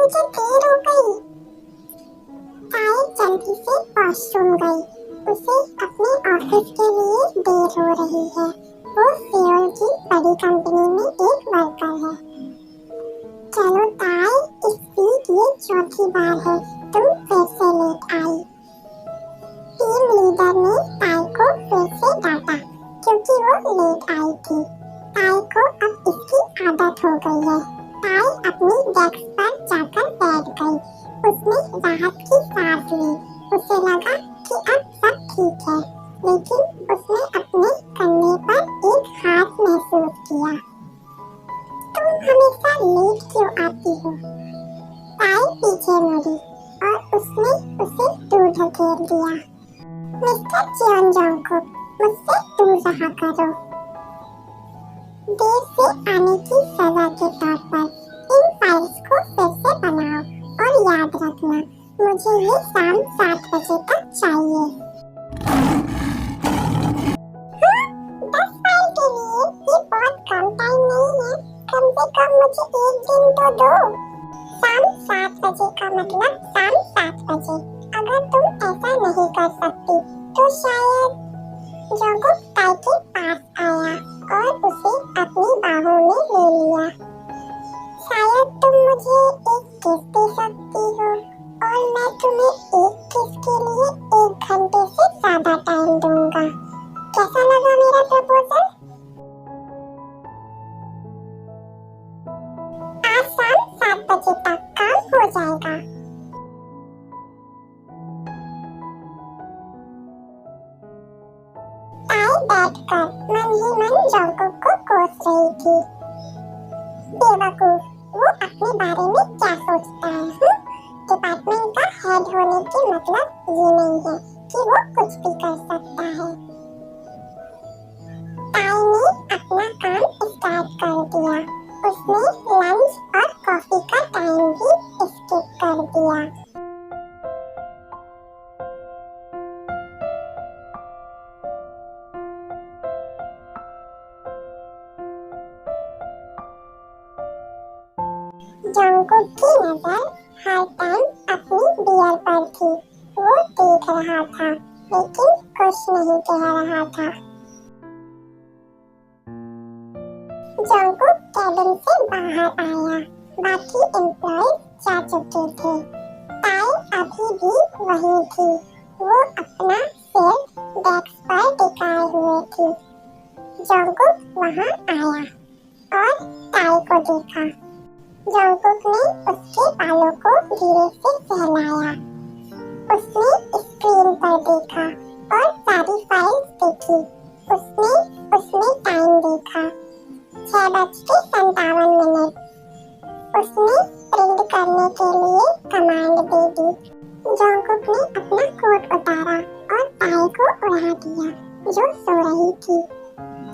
मुझे देर हो गई। ताई जल्दी से वॉशरूम गई। उसे अपने ऑफिस के लिए देर हो रही है। वो सियोल की बड़ी कंपनी में एक वर्कर है। चलो ताई, इस वीक ये चौथी बार है तुम फिर से लेट आई। टीम लीडर ने ताई को फिर से डांटा क्योंकि वो लेट आई थी। ताई को अब इसकी आदत हो गई है। ताई अपनी डेस्क पर जाकर बैठ गई। उसने राहत की सांस ली। उसे लगा कि अब सब ठीक है, लेकिन उसने अपने कंधे पर एक हाथ महसूस किया। तुम हमेशा लेट क्यों आती हो? ताई पीछे मुड़ी और उसने उसे दूर धकेल दिया। मिस्टर चियोन जोंगकुक, मुझसे दूर रहा करो। देर से आने की सजा के तौर पर इन फाइल्स को फिर से बनाओ और याद रखना, मुझे ये शाम 7 बजे तक चाहिए। 10 फाइल के लिए ये बहुत कम टाइम नहीं है। कम से कम मुझे एक दिन तो दो। शाम 7 बजे का मतलब शाम 7 बजे। अगर तुम ऐसा नहीं कर सकती तो शायद। जोंगकुक ताई के पास आया और उसे अपनी बाहों में ले लिया। शायद तुम मुझे एक किस दे सकती हो और मैं तुम्हें एक किस के लिए 1 घंटे से ज्यादा टाइम दूंगा। कैसा लगा मेरा प्रपोजल? आज शाम 7 बजे तक काम हो जाएगा। ताई बैठकर मन ही मन जोंगकुक को कोस रही थी। बेवकूफ, वो अपने बारे में क्या सोचता है? डिपार्टमेंट का हेड होने के मतलब ये नहीं है कि वो कुछ भी कर सकता है। ताई ने अपना काम स्टार्ट कर दिया। उसने लंच और कॉफी का टाइम भी स्किप कर दिया। जोंगकुक की नजर हर टाइम अपनी बियर पर थी। वो देख रहा था लेकिन कुछ नहीं कह रहा था। जोंगकुक कैबिन से बाहर आया। बाकी एम्प्लॉयज जा चुके थे। ताई अभी भी वहीं थी। वो अपना सिर डेस्क पर टिकाए हुए थी। जोंगकुक वहां आया और ताई को देखा। जोंगकुक ने उसके बालों को धीरे से सहलाया। उसने स्क्रीन पर देखा और सारी फाइल्स देखी। उसने उसमें टाइम देखा, 6:57। उसने प्रिंट करने के लिए कमांड दे दी। जोंगकुक ने अपना कोट उतारा और ताई को उड़ा दिया जो सो रही थी।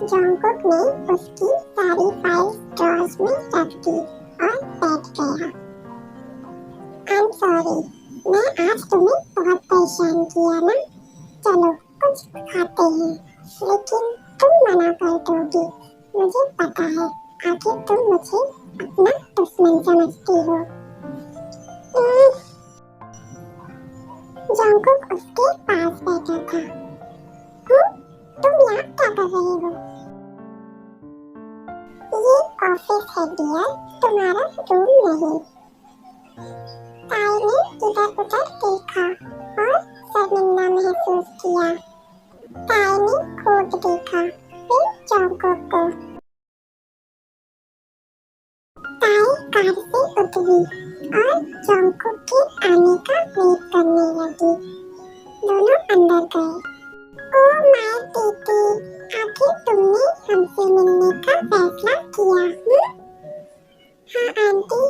जोंगकुक ने उसकी सारी फाइल्स ड्रॉर्स में रख दी और बैठ गया। आई एम सॉरी, मैं आज तुम्हें बहुत परेशान किया ना। चलो कुछ खाते हैं, लेकिन तुम मना कर दोगी। मुझे पता है, आखिर तुम मुझे अपना दुश्मन समझती हो। जोंगकुक उसके पास बैठा था। तुम यहाँ क्या कर रही हो? ये ऑफिस है डियर, तुम्हारा रूम नहीं। ताई ने इधर उधर देखा और शर्मिंदा महसूस किया। ताई ने कोट देखा, फिर जोंगकुक को। ताई कार से उतरी और जोंगकुक के आने का वेट करने लगी। दोनों अंदर गए। ओह माय टीटी, आखिर तुमने हमसे मिलने का फैसला किया? हाँ आंटी।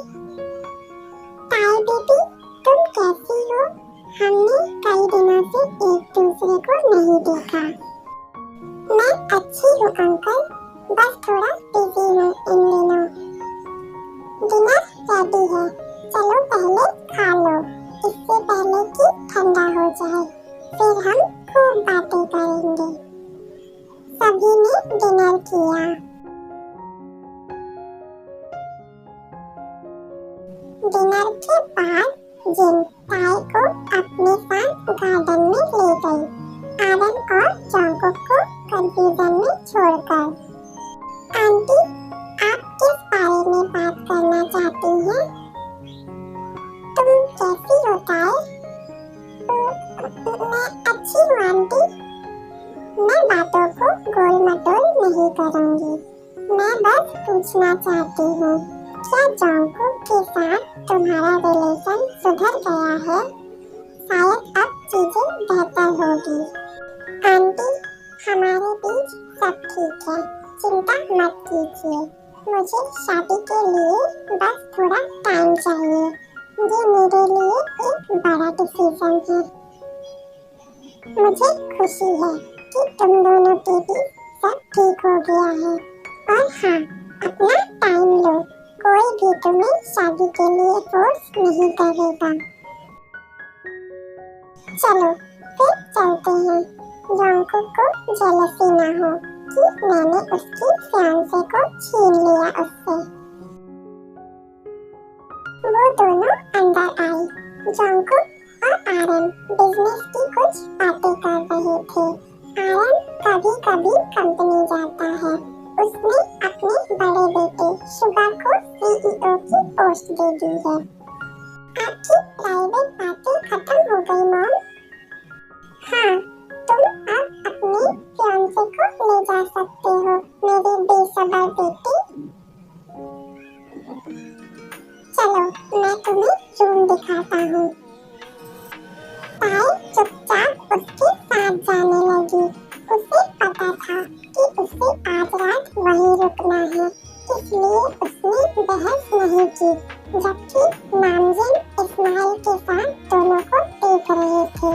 ताई बेबी, तुम कैसी हो? हमने कई दिनों से एक दूसरे को नहीं देखा। मैं अच्छी हूँ अंकल, बस थोड़ा बिजी हूँ इन दिनों। डिनर रेडी है, चलो पहले खा लो, इससे पहले कि ठंडा हो जाए। फिर हम खूब बातें करेंगे। सभी ने डिनर किया। डिनर उसके बाद जिन ताई को अपने साथ गार्डन में ले गई, आरन और जंगकुक को कंफ्यूजन में छोड़कर। आंटी, आप किस बारे में बात करना चाहती हैं? तुम कैसी हो ताई? मैं अच्छी हूँ आंटी। मैं बातों को गोल मटोल नहीं करूँगी। मैं बस पूछना चाहती हूँ, क्या जंगकुक के साथ तुम्हारा रिलेशन सुधर गया है? शायद अब चीजें बेहतर होगी। आंटी, हमारे बीच सब ठीक है, चिंता मत कीजिए। मुझे शादी के लिए बस थोड़ा टाइम चाहिए। ये मेरे लिए एक बड़ा डिसीजन है। मुझे खुशी है कि तुम दोनों के बीच सब ठीक हो गया है। और हाँ, अपना टाइम लो, कोई भी तुम्हें शादी के लिए फोर्स नहीं करेगा। चलो फिर चलते हैं। जंगकुक को जेलसी ना हो कि मैंने उसकी फियांसे को छीन लिया उससे। वो दोनों अंदर आई। जंगकुक और आरन बिजनेस की कुछ बातें कर रहे थे। आरन कभी कभी कंपनी जाता है। उसने अपने बड़े बेटे शुगा को सीईओ की पोस्ट दे दी है। आपकी प्राइवेट बातें खत्म हो गई मॉम? हाँ, तुम अब अपने फियांसे को ले जा सकते हो मेरे बेसब्र बेटे। चलो मैं तुम्हें रूम दिखाता हूँ। ताई चुपचाप उसके साथ जाने लगी। उसे पता था कि उसे आज रात वहीं रुकना है, इसलिए उसने बहस नहीं की। जबकि नामजिन इस्माइल के साथ दोनों को देख रहे थे।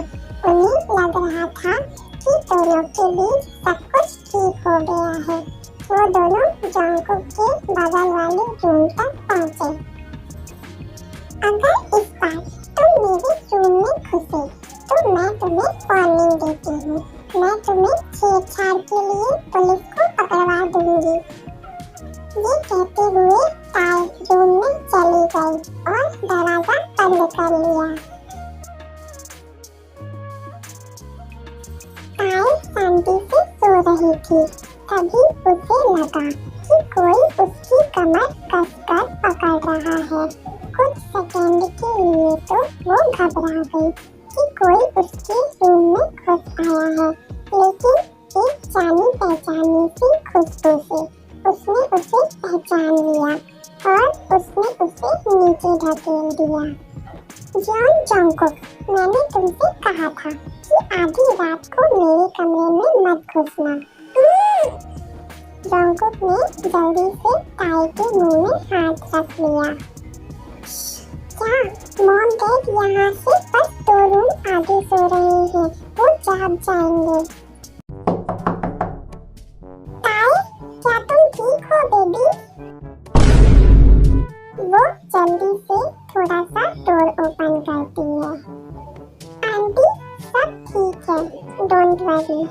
उन्हें लग रहा था कि दोनों के बीच सब कुछ ठीक हो गया है। वो दोनों जंगकुक के बगल वाले रूम तक पहुंचे। अगर इस बार तुम मेरे रूम में घुसे तो मैं तुम्हें वार्निंग देती हूँ। मैं तुम्हें छेड़छाड़ के लिए पुलिस को पकड़वा दूंगी। ये कहते हुए ताई रूम में चली गई और दरवाजा बंद कर लिया। ताई शांति से सो रही थी। तभी उसे लगा कि कोई उसकी कमर कसकर पकड़ रहा है। कुछ सेकंड के लिए तो वो घबरा गई कि कोई उसके रूम में घुस आया है, लेकिन एक जानी पहचानी सी खुशबू से उसने उसे पहचान लिया और उसने उसे नीचे धकेल दिया। जॉन जंगकुक, मैंने तुमसे कहा था कि आधी रात को मेरे कमरे में मत घुसना। जंगकुक ने जल्दी से ताई के मुंह में हाथ रख लिया। क्या मॉम डैड यहाँ से बस 2 रूम आगे सो रहे हैं, वो जाग जाएंगे। ताई, क्या तुम ठीक हो बेबी? वो जल्दी से थोड़ा सा डोर ओपन करती है। आंटी, सब ठीक है, डोंट वरी।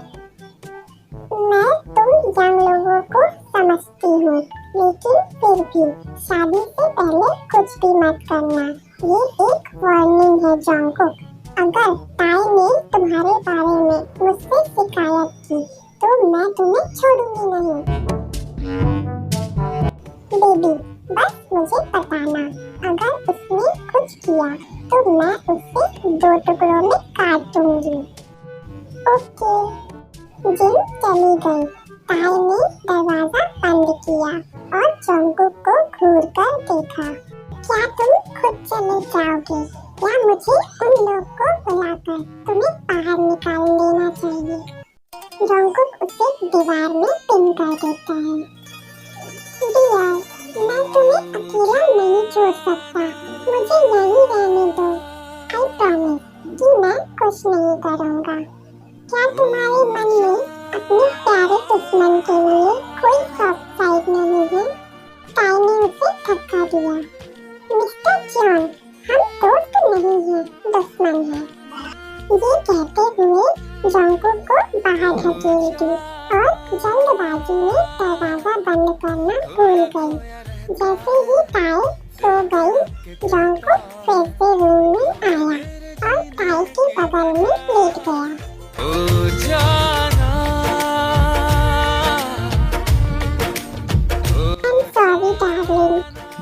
मैं तुम यंग लोगों को समझती हूँ, लेकिन फिर भी शादी से पहले कुछ भी मत करना। ये एक वार्निंग है जंगकुक। अगर ताई ने तुम्हारे बारे में मुझसे शिकायत की तो मैं तुम्हें छोड़ूंगी नहीं। बेबी, बस मुझे बताना, अगर उसने कुछ किया तो मैं उसे 2 टुकड़ों में काट दूंगी। ओके। जिन चली गई। ताई ने दरवाजा बंद किया और जंगकुक को घूर कर देखा। क्या तुम खुद चले जाओगे या मुझे उन लोग को बुलाकर तुम्हें बाहर निकाल देना चाहिए? जंगकुक उसे दीवार में पिन कर देता है। डियर, मैं तुम्हें अकेला नहीं छोड़ सकता, मुझे यहीं रहने दो। आई प्रॉमिस कि मैं कुछ नहीं करूँगा। क्या तुम्हारे मन में अपने प्यारे दुश्मन के लिए कोई सॉफ्ट साइड नहीं है? ताई ने उसे धक्का दिया। मिस्टर जॉन, हम दोस्त नहीं हैं, दुश्मन हैं। ये कहते हुए जंगकुक को बाहर धकेल दी और जल्दबाजी में दरवाजा बंद करना भूल गई। जैसे ही ताई सो गई, जंगकुक फिर से रूम में आया और ताई के बगल में लेट गया। ओ जाना सॉरी डार्लिंग,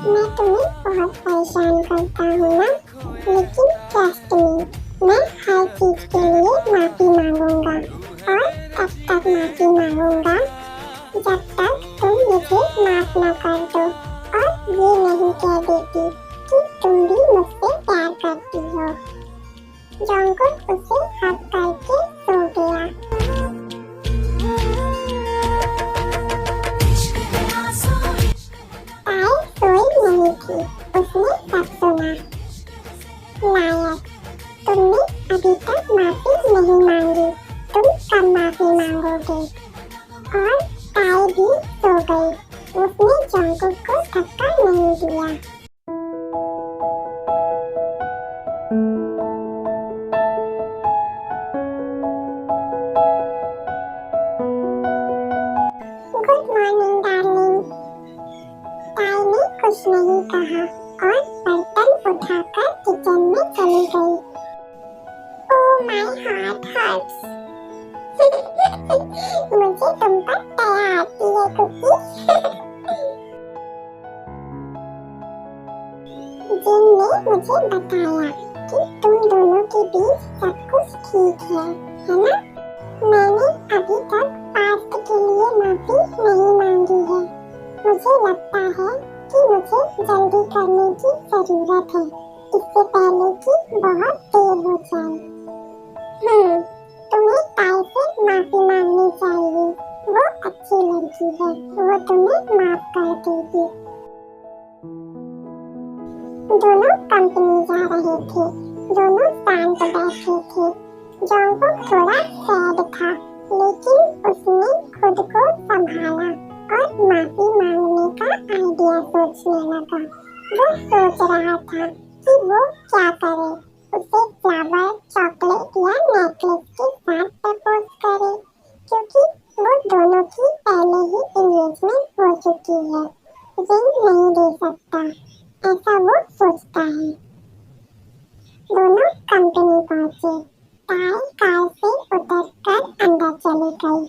मैं तुम्हें बहुत परेशान करता हूँ ना, लेकिन ट्रस्ट मी, मैं हर चीज के लिए माफी मांगूंगा और तब तक माफी मांगूंगा जब तक तुम मुझे माफ न कर दो और ये नहीं कह देती कि तुम भी मुझसे प्यार करती हो। जंगकुक उसे हक करके सो गया। ताई सोई नहीं थी, उसने सब सुना। लायक, तुमने अभी तक माफी नहीं मांगी, तुम कब माफी मांगोगे? और ताई भी सो गई, उसने जंगकुक को धक्का नहीं दिया। गुड मॉर्निंग डार्लिंग, ताई ने कुछ नहीं कहा और बर्तन उठाकर किचन में चली गई। Oh my heart hurts. मुझे तुम पर दया आती है कुकी। जिन ने मुझे बताया कि तुम दोनों के बीच सब कुछ ठीक है ना? मैंने अभी तक पास्ट के लिए माफी नहीं मांगी है। मुझे लगता है कि मुझे जल्दी करने की जरूरत है, इससे पहले कि बहुत देर हो जाए। तुम्हें ताई से माफी मांगनी चाहिए, वो अच्छी लड़की है, वो तुम्हें माफ कर देगी। दोनों कंपनी जा रहे थे, दोनों शांत बैठे थे। जंगकुक थोड़ा सैड था, लेकिन उसने खुद को संभाला और माफी मांगने का आइडिया सोचने लगा। वो सोच रहा था कि वो क्या करे, उसे फ्लावर, चॉकलेट या नेकलेस के साथ प्रपोज करे, क्योंकि वो दोनों की पहले ही एंगेजमेंट हो चुकी है। रिंग नहीं दे सकता, ऐसा वो सोचता है। दोनों कंपनी पहुंचे। ताई कार से उतरकर अंदर चली गई।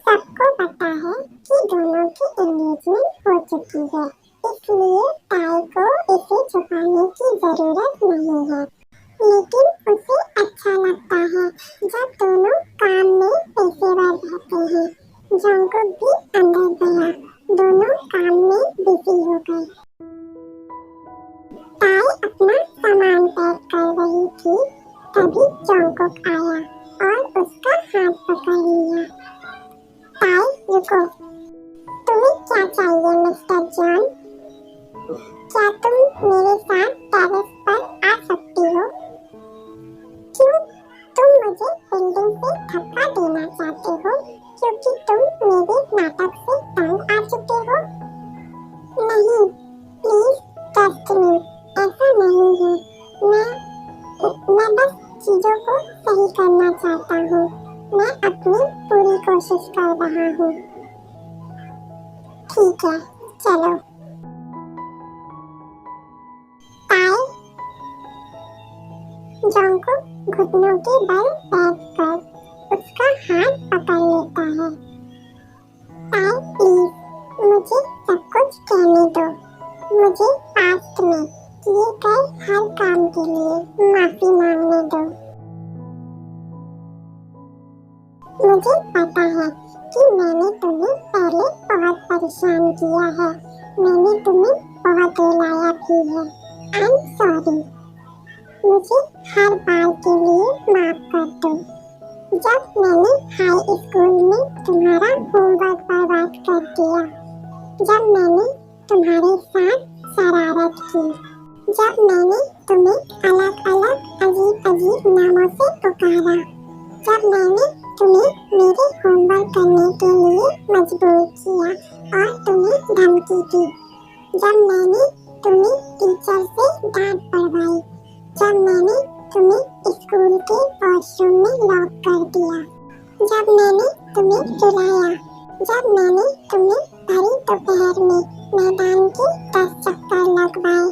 सबको पता है कि दोनों की एंगेजमेंट हो चुकी है, इसलिए ताई को इसे छुपाने की जरूरत नहीं है। लेकिन उसे अच्छा लगता है जब दोनों काम में पेशेवर रहते हैं। जंगकुक भी अंदर गया, दोनों काम में बिजी हो गए। ताई अपना सामान पैक कर रही थी, तभी जंगकुक आया और उसका हाथ पकड़ लिया। ताई रुको, तुम्हें क्या चाहिए मिस्टर जॉन? क्या तुम मेरे साथ टेरेस पर आ सकती हो? क्यों तुम मुझे बिल्डिंग से धक्का देना चाहते हो क्योंकि तुम मेरे नाटक से तंग आ चुके हो? नहीं, प्लीज ट्रस्ट मी, ऐसा नहीं है। मैं बस चीजों को सही करना चाहता हूँ। मैं अपनी पूरी कोशिश कर रहा हूँ। ठीक है, चलो। ताई जंगकुक घुटनों के बल बैठकर उसका हाथ पकड़ लेता है। ताई प्लीज, मुझे सब कुछ कहने दो। मुझे पास्ट में किए गए हर काम के लिए माफी मांगने दो। मुझे पता है कि मैंने तुम्हें पहले बहुत परेशान किया है, मैंने तुम्हें बहुत रुलाया भी है। आई एम सॉरी, मुझे हर बार के लिए माफ कर दो। जब मैंने हाई स्कूल में तुम्हारा होमवर्क बर्बाद कर दिया, जब मैंने तुम्हारे साथ शरारत की, जब मैंने तुम्हें अलग अलग अजीब अजीब नामों से पुकारा, जब मैंने तुम्हें मेरे होमवर्क करने के लिए मजबूर किया और तुम्हें धमकी दी, जब मैंने तुम्हें टीचर से डांट पड़वाई, जब मैंने तुम्हें स्कूल के वॉशरूम में लॉक कर दिया, जब मैंने तुम्हें रुलाया, जब मैंने तुम्हें भरी दोपहर में मैदान के 10 चक्कर लगवाए।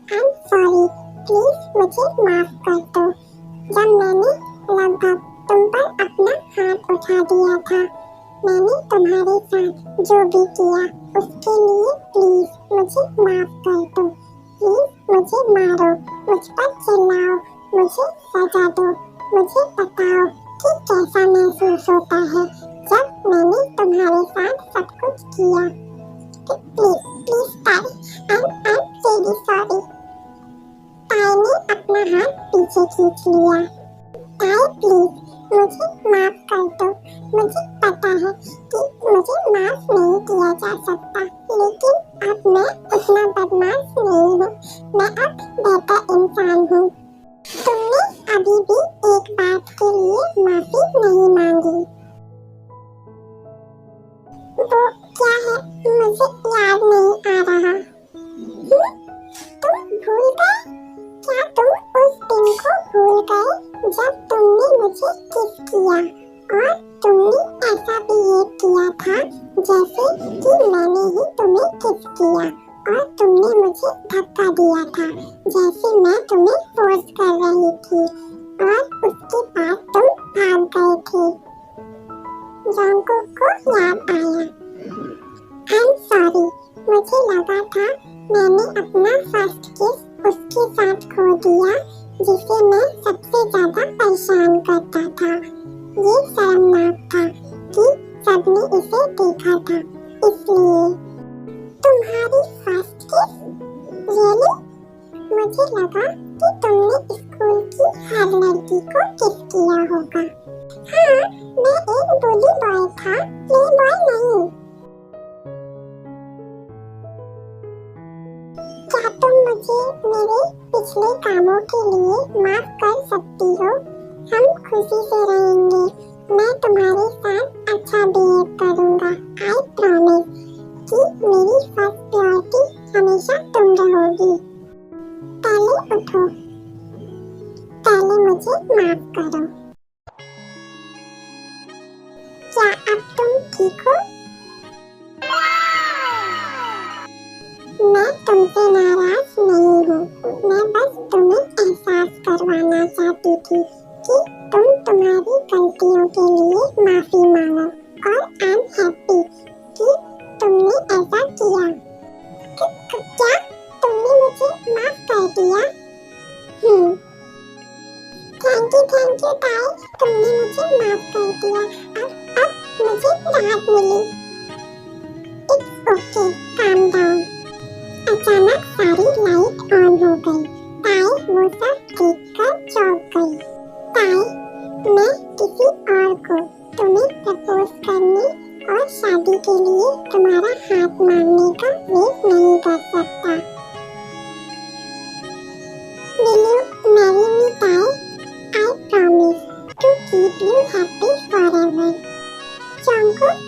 आई एम सॉरी, प्लीज मुझे माफ कर दो। जब मैंने लगभग तुम पर अपना हाथ उठा दिया था, मैंने तुम्हारे साथ जो भी किया उसके लिए प्लीज मुझे माफ कर दो। प्लीज मुझे मारो, मुझ पर चिल्लाओ, मुझे सजा दो, मुझे बताओ कि कैसा महसूस होता है जब मैंने तुम्हारे साथ सब कुछ किया। प्लीज प्लीज ताई, I'm really sorry। ताई ने अपना हाथ पीछे खींच लिया। ताई प्लीज मुझे माफ कर दो। मुझे पता है कि मुझे माफ नहीं किया जा सकता, लेकिन अब मैं उतना बदमाश नहीं हूँ। मैं अब बेहतर इंसान हूँ। तुमने अभी भी एक बात के लिए माफी नहीं मांगी। वो क्या है मुझे याद नहीं आ रहा। तुम भूल गए? क्या तुम उस दिन को भूल गए जब तुमने मुझे किस किया और तुमने ऐसा बिहेव किया था जैसे कि मैंने ही तुम्हें किस किया, और तुमने मुझे धक्का दिया था जैसे मैं तुम्हें फोर्स कर रही थी, और उसके बाद तुम भाग गए थे। जंगकुक को याद आया। I'm sorry, मुझे लगा था मैंने अपना फर्स्ट किस उसके साथ खो दिया जिसे मैं सबसे ज्यादा परेशान करता था। ये शर्मनाक था कि सबने इसे देखा था, इसलिए। तुम्हारी फर्स्ट किस? रियली? मुझे लगा कि तुमने स्कूल की हर लड़की को किस किया होगा। हाँ, मैं एक बुली बॉय था, प्ले बॉय नहीं। क्या तुम मुझे मेरे पिछले कामों के लिए माफ कर सकती हो? हम खुशी से रहेंगे। मैं तुम्हारे साथ अच्छा बिहेव करूंगा। आई प्रॉमिस कि मेरी फर्स्ट प्रायोरिटी हमेशा तुम रहोगी। पहले उठो, पहले मुझे माफ करो। क्या अब तुम ठीक हो? मैं तुमसे नाराज नहीं हूँ। मैं बस तुम्हें एहसास करवाना चाहती थी कि तुम तुम्हारी गलतियों के लिए माफी मांगो, और आई एम हैप्पी कि तुमने ऐसा किया। क्या तुमने मुझे माफ कर दिया? थैंक यू ताई, तुमने मुझे माफ कर दिया। अब मुझे राहत मिली। It's okay, calm down. अचानक सारी लाइट ऑन हो गई। ताई वो सब देखकर चौंक गई। ताई, मैं किसी और को तुम्हें प्रपोज करने और शादी के लिए तुम्हारा हाथ मांगने का वेट नहीं कर सकता। Will you marry me, ताई? I promise to keep you happy forever। Jungkook